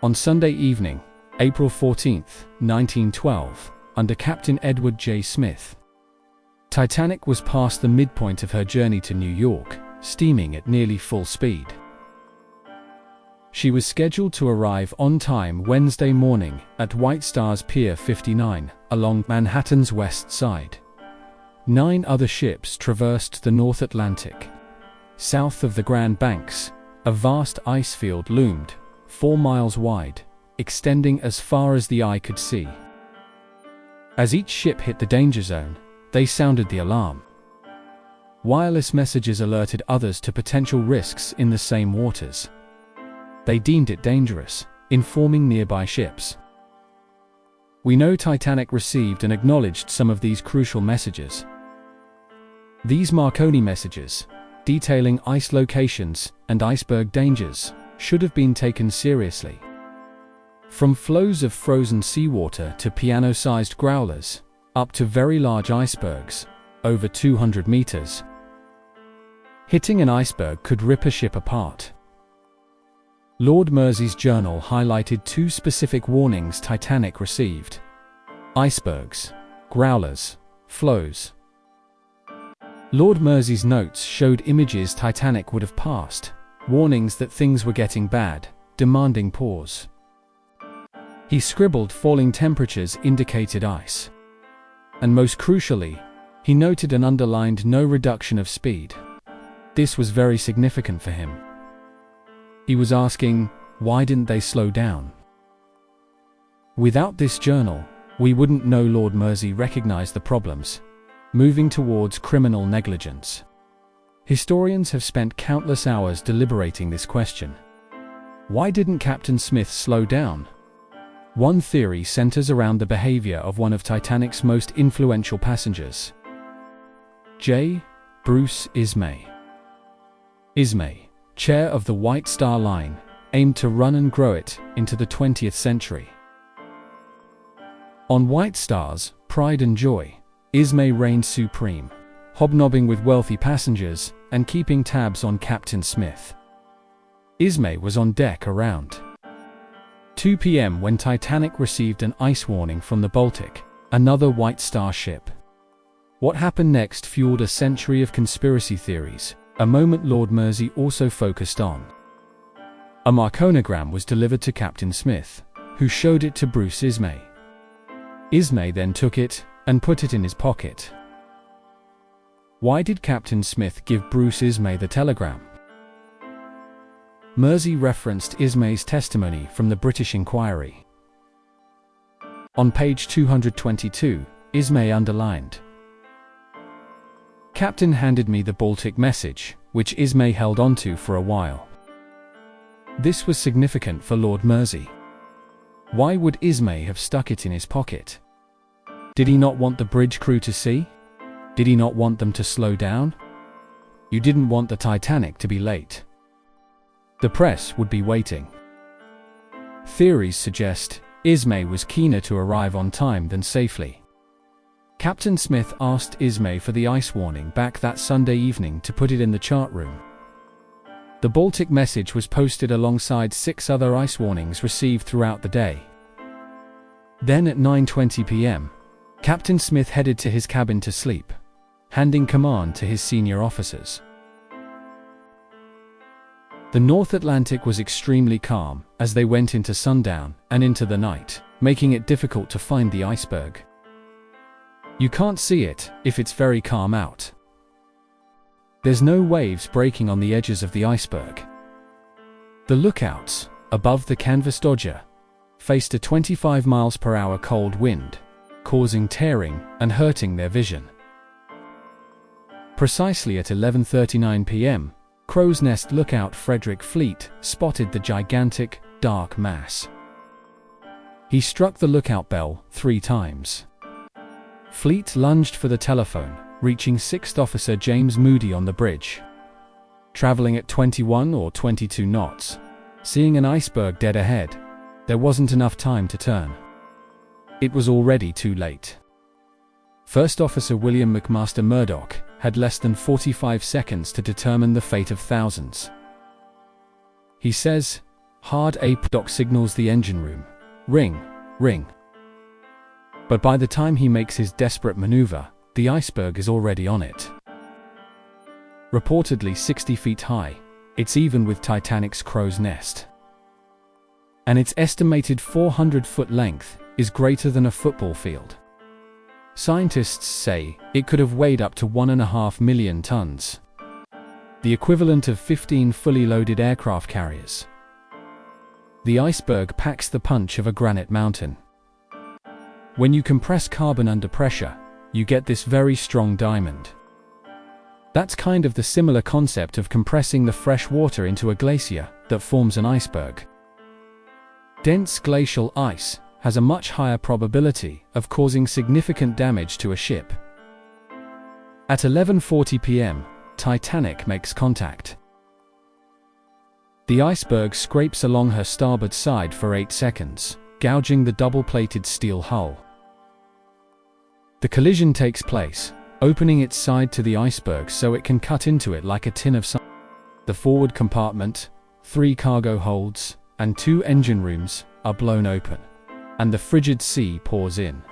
On Sunday evening, April 14, 1912, under Captain Edward J. Smith, Titanic was past the midpoint of her journey to New York, steaming at nearly full speed. She was scheduled to arrive on time Wednesday morning at White Star's Pier 59, along Manhattan's west side. 9 other ships traversed the North Atlantic. South of the Grand Banks, a vast ice field loomed, 4 miles wide, extending as far as the eye could see. As each ship hit the danger zone, they sounded the alarm. Wireless messages alerted others to potential risks in the same waters. They deemed it dangerous, informing nearby ships. We know Titanic received and acknowledged some of these crucial messages. These Marconi messages, detailing ice locations and iceberg dangers, should have been taken seriously. From flows of frozen seawater to piano-sized growlers, up to very large icebergs, over 200 meters. Hitting an iceberg could rip a ship apart. Lord Mersey's journal highlighted 2 specific warnings Titanic received: icebergs, growlers, flows. Lord Mersey's notes showed images Titanic would have passed, warnings that things were getting bad, demanding pause. He scribbled falling temperatures indicated ice. And most crucially, he noted and underlined no reduction of speed. This was very significant for him. He was asking, why didn't they slow down? Without this journal, we wouldn't know Lord Mersey recognized the problems, moving towards criminal negligence. Historians have spent countless hours deliberating this question. Why didn't Captain Smith slow down? One theory centers around the behavior of one of Titanic's most influential passengers, J. Bruce Ismay. Ismay, chair of the White Star Line, aimed to run and grow it into the 20th century. On White Star's Pride and Joy, Ismay reigned supreme, hobnobbing with wealthy passengers and keeping tabs on Captain Smith. Ismay was on deck around 2 p.m. when Titanic received an ice warning from the Baltic, another White Star ship. What happened next fueled a century of conspiracy theories, a moment Lord Mersey also focused on. A Marconigram was delivered to Captain Smith, who showed it to Bruce Ismay. Ismay then took it and put it in his pocket. Why did Captain Smith give Bruce Ismay the telegram? Mersey referenced Ismay's testimony from the British Inquiry. On page 222, Ismay underlined, "Captain handed me the Baltic message, which Ismay held onto for a while." This was significant for Lord Mersey. Why would Ismay have stuck it in his pocket? Did he not want the bridge crew to see? Did he not want them to slow down? You didn't want the Titanic to be late. The press would be waiting. Theories suggest Ismay was keener to arrive on time than safely. Captain Smith asked Ismay for the ice warning back that Sunday evening to put it in the chart room. The Baltic message was posted alongside 6 other ice warnings received throughout the day. Then at 9:20 p.m., Captain Smith headed to his cabin to sleep, handing command to his senior officers. The North Atlantic was extremely calm as they went into sundown and into the night, making it difficult to find the iceberg. You can't see it if it's very calm out. There's no waves breaking on the edges of the iceberg. The lookouts, above the canvas dodger, faced a 25 miles per hour cold wind, causing tearing and hurting their vision. Precisely at 11:39 p.m., Crow's Nest lookout Frederick Fleet spotted the gigantic, dark mass. He struck the lookout bell 3 times. Fleet lunged for the telephone, reaching 6th Officer James Moody on the bridge. Traveling at 21 or 22 knots, seeing an iceberg dead ahead, there wasn't enough time to turn. It was already too late. First Officer William McMaster Murdoch had less than 45 seconds to determine the fate of thousands. He says, Hard ape signals the engine room. Ring, ring. But by the time he makes his desperate maneuver, the iceberg is already on it. Reportedly 60 feet high, it's even with Titanic's crow's nest. And its estimated 400-foot length is greater than a football field. Scientists say it could have weighed up to 1.5 million tons, the equivalent of 15 fully loaded aircraft carriers. The iceberg packs the punch of a granite mountain. When you compress carbon under pressure, you get this very strong diamond. That's kind of the similar concept of compressing the fresh water into a glacier that forms an iceberg. Dense glacial ice has a much higher probability of causing significant damage to a ship. At 11:40 p.m., Titanic makes contact. The iceberg scrapes along her starboard side for 8 seconds, gouging the double-plated steel hull. The collision takes place, opening its side to the iceberg so it can cut into it like a tin of salt. The forward compartment, 3 cargo holds, and 2 engine rooms are blown open, and the frigid sea pours in.